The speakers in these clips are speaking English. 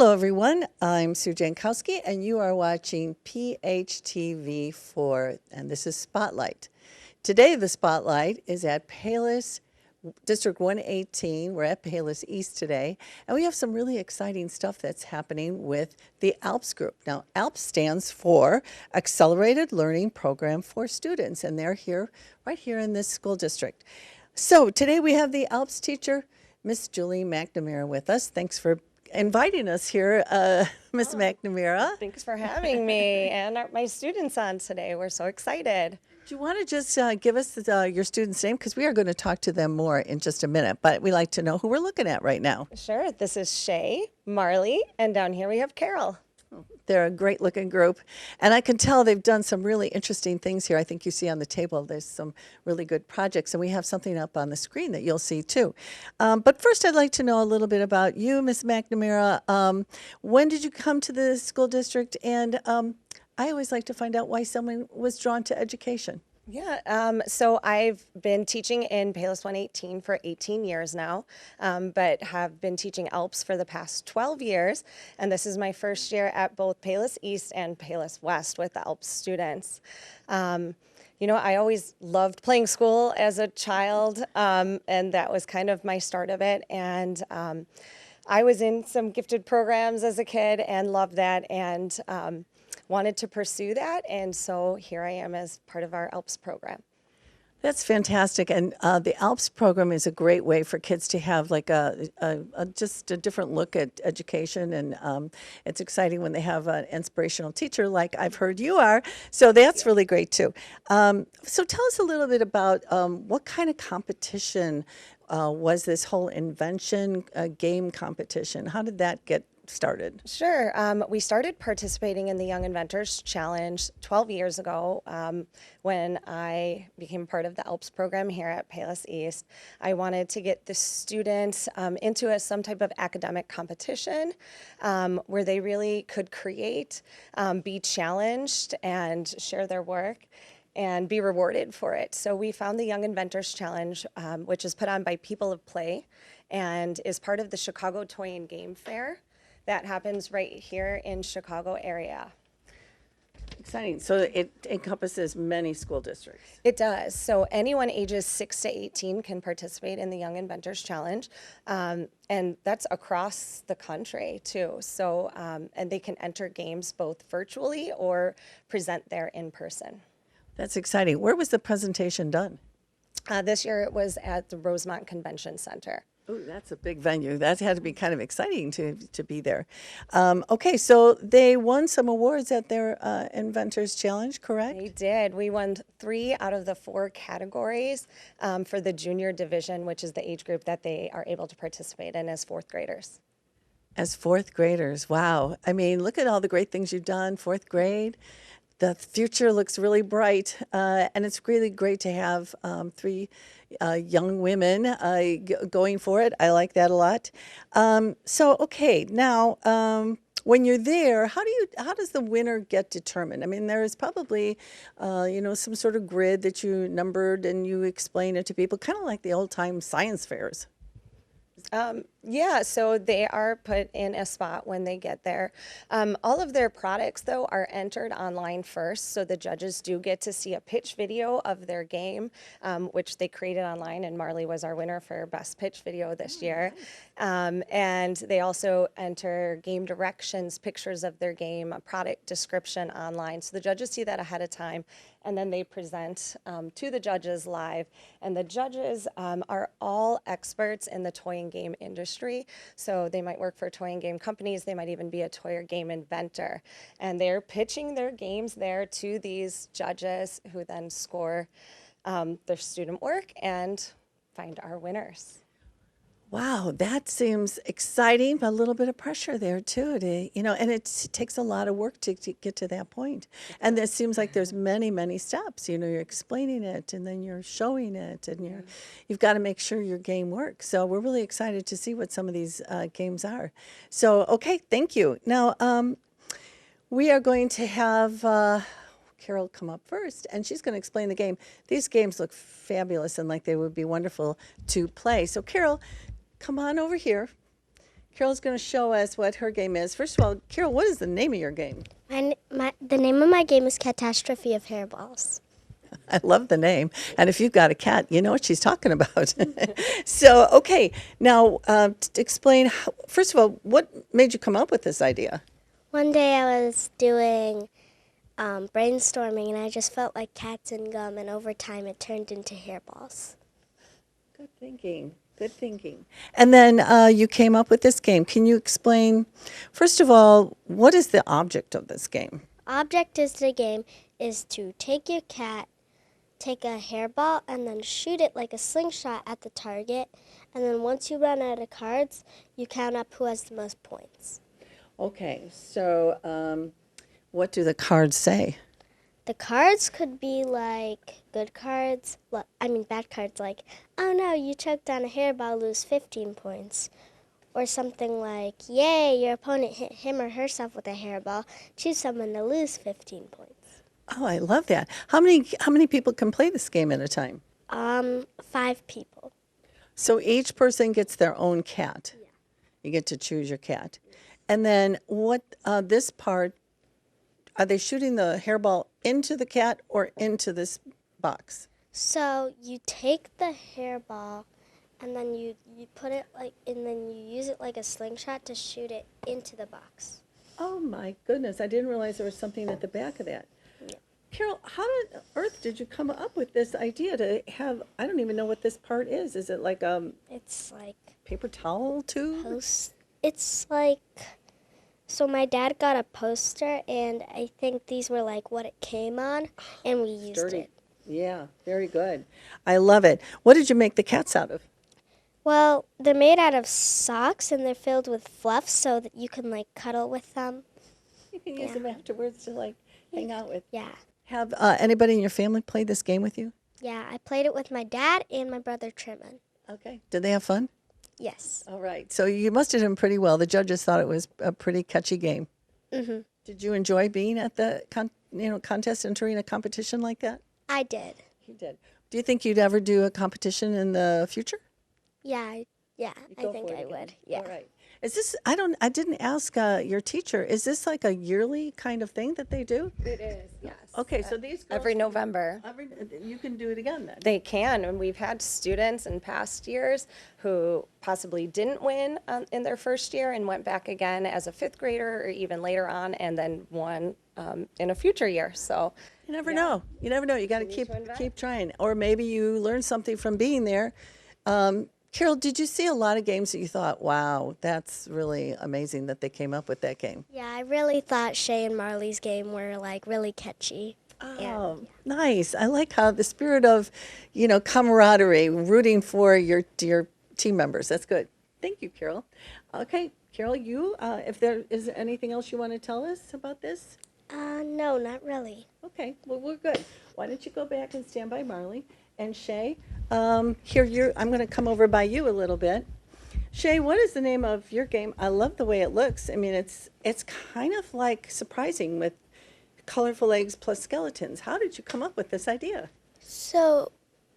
Hello, everyone. I'm Sue Jankowski, and you are watching PHTV4, and this is Spotlight. Today, the Spotlight is at Palos, District 118. We're at Palos East today, and we have some really exciting stuff that's happening with the ALPS group. Now, ALPS stands for Accelerated Learning Program for Students, and they're here, right here in this school district. So today we have the ALPS teacher, Miss Julie McNamara, with us. Thanks for inviting us here, Miss McNamara. Thanks for having me and my students on today. We're so excited. Do you want to just give us your student's name? Because we are going to talk to them more in just a minute, but we like to know who we're looking at right now. Sure. This is Shay, Marley, and down here we have Carol. They're a great looking group, and I can tell they've done some really interesting things here. I think you see on the table there's some really good projects, and we have something up on the screen that you'll see too. But first, I'd like to know a little bit about you, Miss McNamara. When did you come to the school district? And I always like to find out why someone was drawn to education. Yeah, so I've been teaching in Palos 118 for 18 years now, but have been teaching ALPS for the past 12 years. And this is my first year at both Palos East and Palos West with the ALPS students. I always loved playing school as a child, and that was kind of my start of it. And I was in some gifted programs as a kid and loved that, and wanted to pursue that, and so here I am as part of our ALPS program. That's fantastic, and the ALPS program is a great way for kids to have like just a different look at education, and it's exciting when they have an inspirational teacher like I've heard you are, so that's really great too. So tell us a little bit about what kind of competition was this whole invention game competition? How did that get started? Sure. We started participating in the Young Inventors Challenge 12 years ago when I became part of the ALPS program here at Palos East. I wanted to get the students into some type of academic competition where they really could create, be challenged, and share their work and be rewarded for it. So we found the Young Inventors Challenge, which is put on by People of Play and is part of the Chicago Toy and Game Fair. That happens right here in Chicago area. Exciting. So it encompasses many school districts. It does. So anyone ages 6 to 18 can participate in the Young Inventors Challenge. And that's across the country too. So, and they can enter games both virtually or present there in person. That's exciting. Where was the presentation done? This year it was at the Rosemont Convention Center. Oh, that's a big venue. That had to be kind of exciting to be there. Okay, so they won some awards at their Inventors Challenge, correct? They did. We won 3 out of the 4 categories for the junior division, which is the age group that they are able to participate in as 4th graders. As 4th graders, wow. I mean, look at all the great things you've done, 4th grade. The future looks really bright, and it's really great to have 3 young women going for it. I like that a lot. Okay, now when you're there, how does the winner get determined? I mean, there is probably some sort of grid that you numbered and you explain it to people, kind of like the old time science fairs. Yeah, so they are put in a spot when they get there. All of their products, though, are entered online first, so the judges do get to see a pitch video of their game, which they created online, and Marley was our winner for Best Pitch Video this year. And they also enter game directions, pictures of their game, a product description online, so the judges see that ahead of time, and then they present to the judges live. And the judges are all experts in the toy and game industry. So they might work for toy and game companies. They might even be a toy or game inventor. And they're pitching their games there to these judges who then score their student work and find our winners. Wow, that seems exciting, but a little bit of pressure there too. And it takes a lot of work to get to that point. And it seems like there's many, many steps. You're explaining it, and then you're showing it, and you've got to make sure your game works. So we're really excited to see what some of these games are. So okay, thank you. Now we are going to have Carol come up first, and she's going to explain the game. These games look fabulous and like they would be wonderful to play. So Carol, come on over here. Carol's going to show us what her game is. First of all, Carol, what is the name of your game? The name of my game is Catastrophe of Hairballs. I love the name. And if you've got a cat, you know what she's talking about. So, okay. Now, explain, first of all, what made you come up with this idea? One day I was doing brainstorming and I just felt like cats and gum, and over time it turned into hairballs. Good thinking. Good thinking. And then you came up with this game. Can you explain, first of all, what is the object of this game? Object is the game is to take your cat, take a hairball, and then shoot it like a slingshot at the target. And then once you run out of cards, you count up who has the most points. Okay, so what do the cards say? The cards could be like good cards, bad cards like, oh no, you choked on a hairball, lose 15 points. Or something like, yay, your opponent hit him or herself with a hairball, choose someone to lose 15 points. Oh, I love that. How many people can play this game at a time? 5 people. So each person gets their own cat. Yeah. You get to choose your cat. And then what, this part, are they shooting the hairball into the cat or into this box? So you take the hairball and then you put it and then you use it like a slingshot to shoot it into the box. Oh my goodness, I didn't realize there was something at the back of that. Yeah. Carol, how on earth did you come up with this idea to have, I don't even know what this part is. Is it like a It's like paper towel tube? It's like, so my dad got a poster and I think these were like what it came on and we used Sturdy. it. Yeah, very good. I love it. What did you make the cats out of? Well, they're made out of socks and they're filled with fluff so that you can like cuddle with them. You can use them afterwards to like hang out with. Yeah. Have anybody in your family play this game with you? Yeah, I played it with my dad and my brother Truman. Okay. Did they have fun? Yes. All right. So you must have done pretty well. The judges thought it was a pretty catchy game. Mhm. Did you enjoy being at the contest, entering a competition like that? I did. You did. Do you think you'd ever do a competition in the future? Yeah, I Go think for it I again. would. Yeah. All right. Is this, I didn't ask your teacher, is this like a yearly kind of thing that they do? It is, yes. Okay, so these girls, Every November. you can do it again then. They can, and we've had students in past years who possibly didn't win in their first year and went back again as a 5th grader or even later on and then won in a future year. So You never know. You never know. You got to Continue to invest. keep trying. Or maybe you learn something from being there. Carol, did you see a lot of games that you thought, wow, that's really amazing that they came up with that game? Yeah, I really thought Shay and Marley's game were like really catchy. Oh, nice. I like how the spirit of, camaraderie, rooting for your team members. That's good. Thank you, Carol. Okay, Carol, if there is anything else you want to tell us about this? No, not really. Okay, well, we're good. Why don't you go back and stand by Marley? And Shay, I'm going to come over by you a little bit. Shay, what is the name of your game? I love the way it looks. I mean, it's kind of like surprising with colorful eggs plus skeletons. How did you come up with this idea? So,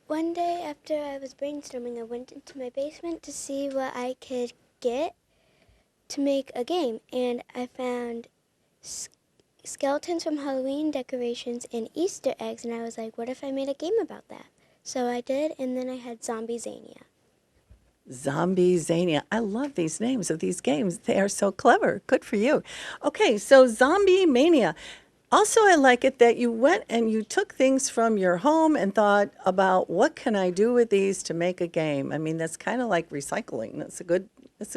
one day after I was brainstorming, I went into my basement to see what I could get to make a game, and I found skeletons from Halloween decorations and Easter eggs, and I was like, what if I made a game about that? So I did, and then I had Zombie Zania. Zombie Zania. I love these names of these games. They are so clever. Good for you. Okay, so Zombie Mania. Also, I like it that you went and you took things from your home and thought about what can I do with these to make a game. I mean, that's kind of like recycling. That's a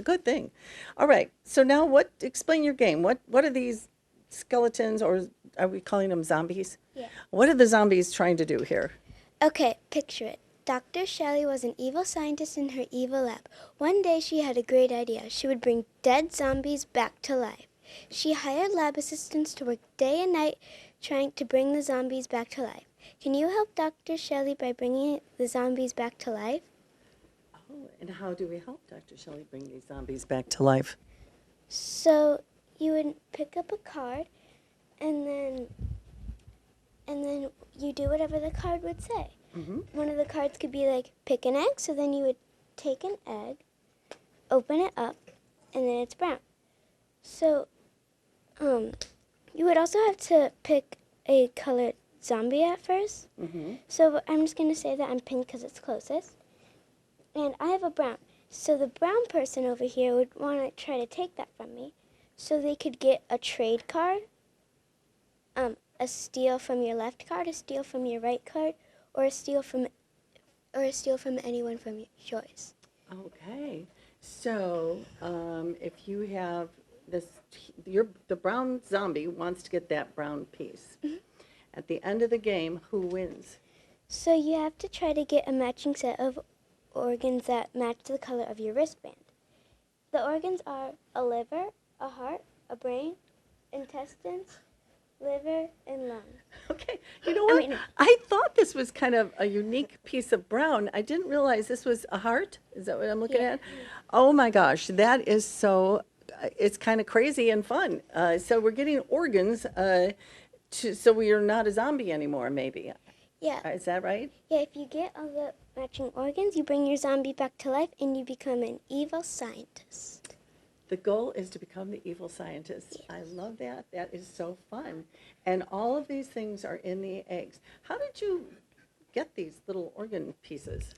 good thing. All right. So now explain your game. What are these skeletons, or are we calling them zombies? Yeah. What are the zombies trying to do here? Okay, picture it. Dr. Shelley was an evil scientist in her evil lab. One day she had a great idea. She would bring dead zombies back to life. She hired lab assistants to work day and night trying to bring the zombies back to life. Can you help Dr. Shelley by bringing the zombies back to life? Oh, and how do we help Dr. Shelley bring these zombies back to life? So you would pick up a card and then you do whatever the card would say. Mm-hmm. One of the cards could be like, pick an egg, so then you would take an egg, open it up, and then it's brown. So, you would also have to pick a colored zombie at first. Mm-hmm. So I'm just going to say that I'm pink because it's closest. And I have a brown. So the brown person over here would want to try to take that from me. So they could get a trade card, a steal from your left card, a steal from your right card, or a steal from anyone from your choice. Okay. So, if you have this, the brown zombie wants to get that brown piece. At the end of the game, who wins? So you have to try to get a matching set of organs that match the color of your wristband. The organs are a liver, a heart, a brain, intestines, liver, and lung. Okay. You know what? I thought this was kind of a unique piece of brown. I didn't realize this was a heart. Is that what I'm looking Yeah. at? Oh my gosh, that is so, it's kind of crazy and fun. So we're getting organs so we are not a zombie anymore, maybe. Yeah. Is that right? Yeah, if you get all the matching organs, you bring your zombie back to life and you become an evil scientist. The goal is to become the evil scientist. I love that. That is so fun. And all of these things are in the eggs. How did you get these little organ pieces?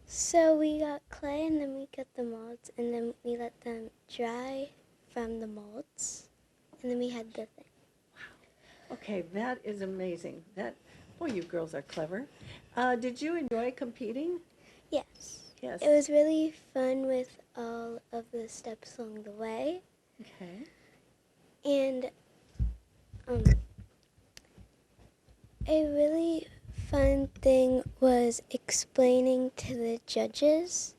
So we got clay and then we got the molds and then we let them dry from the molds and then we had the thing. Okay, that is amazing. Boy, you girls are clever. Did you enjoy competing? Yes. Yes. It was really fun with all of the steps along the way. Okay. And a really fun thing was explaining to the judges.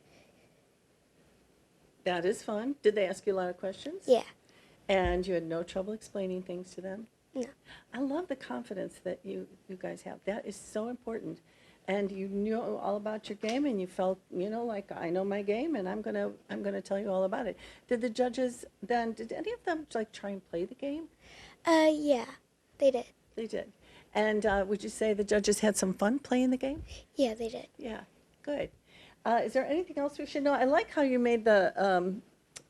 That is fun. Did they ask you a lot of questions? Yeah. And you had no trouble explaining things to them? No. I love the confidence that you guys have. That is so important. And you knew all about your game, and you felt, like I know my game, and I'm gonna tell you all about it. Did the judges then? Did any of them like try and play the game? Yeah, they did. They did. And would you say the judges had some fun playing the game? Yeah, they did. Yeah, good. Is there anything else we should know? I like how you made the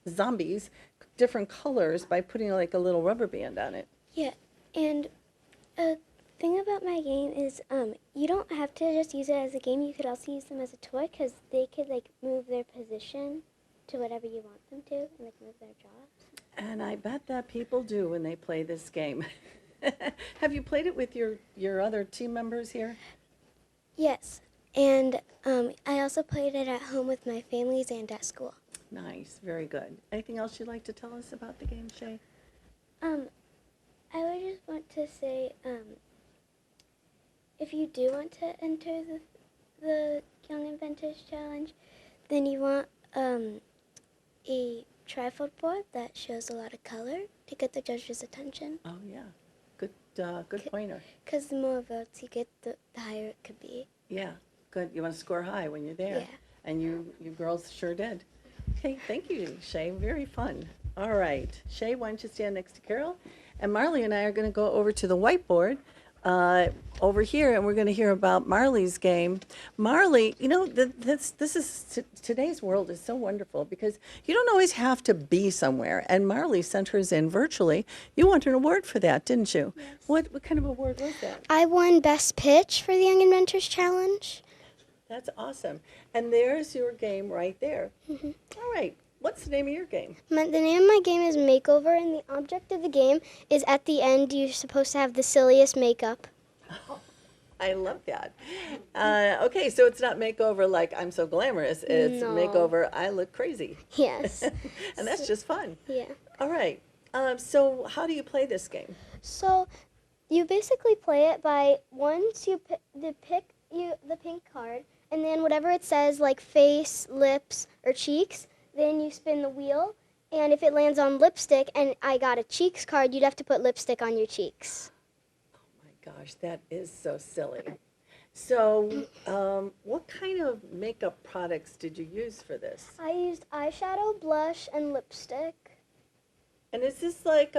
zombies different colors by putting like a little rubber band on it. Yeah, and a thing about my game is you don't have to just use it as a game. You could also use them as a toy because they could like move their position to whatever you want them to and like move their jaws. And I bet that people do when they play this game. Have you played it with your other team members here? Yes, and I also played it at home with my families and at school. Nice, very good. Anything else you'd like to tell us about the game, Shay? I would just want to say, if you do want to enter the Young Inventors Challenge, then you want a trifold board that shows a lot of color to get the judges' attention. Oh yeah, good pointer. Because the more votes you get, the higher it could be. Yeah, good. You want to score high when you're there. Yeah. And you girls sure did. Okay, thank you, Shay. Very fun. All right, Shay, why don't you stand next to Carol? And Marley and I are going to go over to the whiteboard over here, and we're going to hear about Marley's game. Marley, today's world is so wonderful because you don't always have to be somewhere. And Marley sent hers in virtually. You won an award for that, didn't you? Yes. What kind of award was that? I won Best Pitch for the Young Inventors Challenge. That's awesome. And there's your game right there. Mm-hmm. All right. What's the name of your game? The name of my game is Makeover, and the object of the game is at the end you're supposed to have the silliest makeup. I love that. Okay, so it's not makeover like I'm so glamorous. It's No. makeover I look crazy. Yes. And that's just fun. Yeah. All right. So how do you play this game? So you basically play it by once you pick the pink card, and then whatever it says, like face, lips, or cheeks, then you spin the wheel, and if it lands on lipstick and I got a cheeks card, you'd have to put lipstick on your cheeks. Oh my gosh, that is so silly. So what kind of makeup products did you use for this? I used eyeshadow, blush, and lipstick. And is this like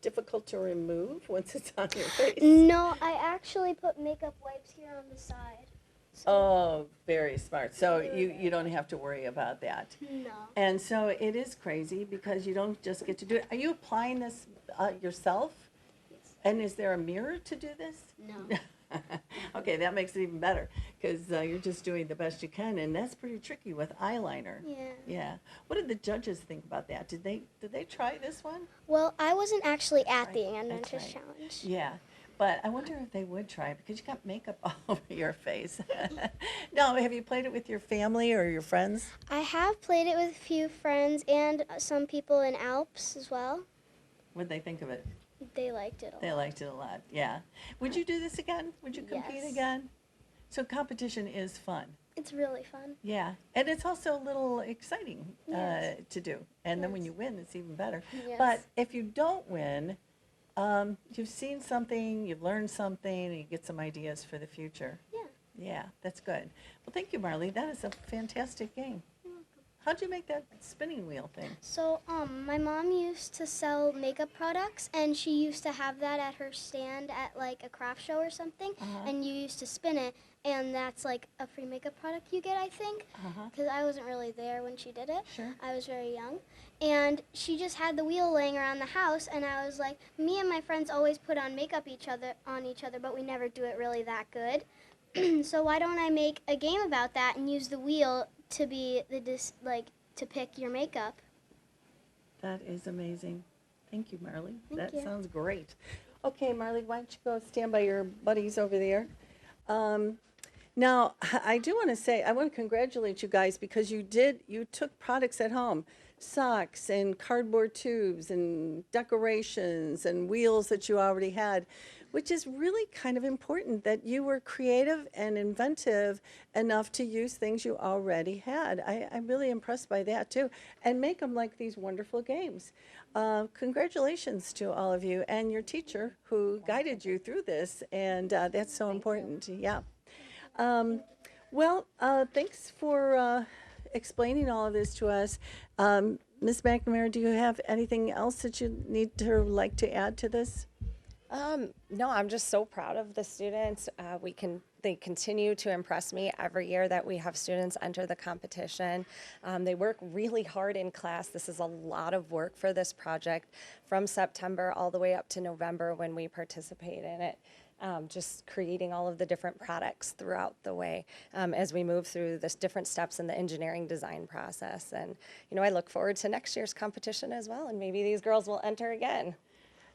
difficult to remove once it's on your face? No, I actually put makeup wipes here on the side Oh, very smart. So you don't have to worry about that. No. And so it is crazy because you don't just get to do it. Are you applying this yourself? And is there a mirror to do this? No. Okay, that makes it even better because you're just doing the best you can, and that's pretty tricky with eyeliner. Yeah. Yeah. What did the judges think about that? Did they try this one? Well, I wasn't actually at the Right, Inventors that's right. Challenge. Yeah. But I wonder if they would try it because you got makeup all over your face. Now, have you played it with your family or your friends? I have played it with a few friends and some people in ALPS as well. What'd they think of it? They liked it a They lot. liked it a lot. Yeah. Would you do this again? Would you compete Yes. again? So competition is fun. It's really fun. Yeah, and it's also a little exciting Yes. to do. And then when Yes. you win, it's even better. Yes. But if you don't win, you've seen something, you've learned something, and you get some ideas for the future. Yeah. Yeah, that's good. Well, thank you, Marley. That is a fantastic game. How'd you make that spinning wheel thing? So, my mom used to sell makeup products, and she used to have that at her stand at like a craft show or something. Uh-huh. And you used to spin it, and that's like a free makeup product you get, I think. Uh-huh. Because I wasn't really there when she did it. Sure. I was very young. And she just had the wheel laying around the house, and I was like, me and my friends always put on makeup on each other, but we never do it really that good. So why don't I make a game about that and use the wheel to be to pick your makeup? That is amazing. Thank you, Marley. Thank That you. sounds great. Okay, Marley, why don't you go stand by your buddies over there? Now, I do want to say, I want to congratulate you guys because you took products at home, socks and cardboard tubes and decorations and wheels that you already had, which is really kind of important that you were creative and inventive enough to use things you already had. I'm really impressed by that too, and make them like these wonderful games. Congratulations to all of you and your teacher who guided you through this, and that's so important. Yeah. Thanks for explaining all of this to us. Ms. McNamara, do you have anything else that you need to like to add to this? No, I'm just so proud of the students. They continue to impress me every year that we have students enter the competition. They work really hard in class. This is a lot of work for this project from September all the way up to November when we participate in it. Just creating all of the different products throughout the way as we move through this different steps in the engineering design process. And, I look forward to next year's competition as well, and maybe these girls will enter again.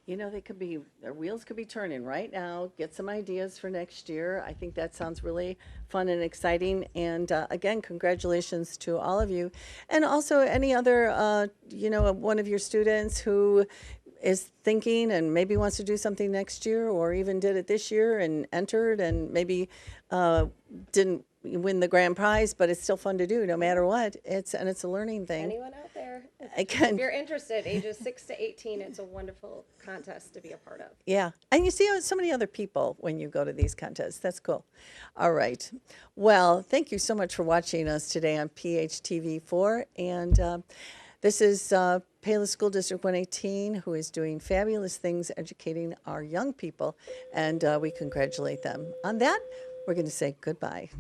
Their wheels could be turning right now. Get some ideas for next year. I think that sounds really fun and exciting. And again, congratulations to all of you. And also any other, one of your students who is thinking and maybe wants to do something next year or even did it this year and entered and maybe didn't win the grand prize, but it's still fun to do no matter what. It's a learning thing. Anyone out there? Again, If you're interested, ages 6 to 18, it's a wonderful contest to be a part of. yeah, and you see so many other people when you go to these contests. That's cool. All right. Well, thank you so much for watching us today on PHTV4. And this is Palos School District 118, who is doing fabulous things educating our young people, and we congratulate them. On that, we're going to say goodbye.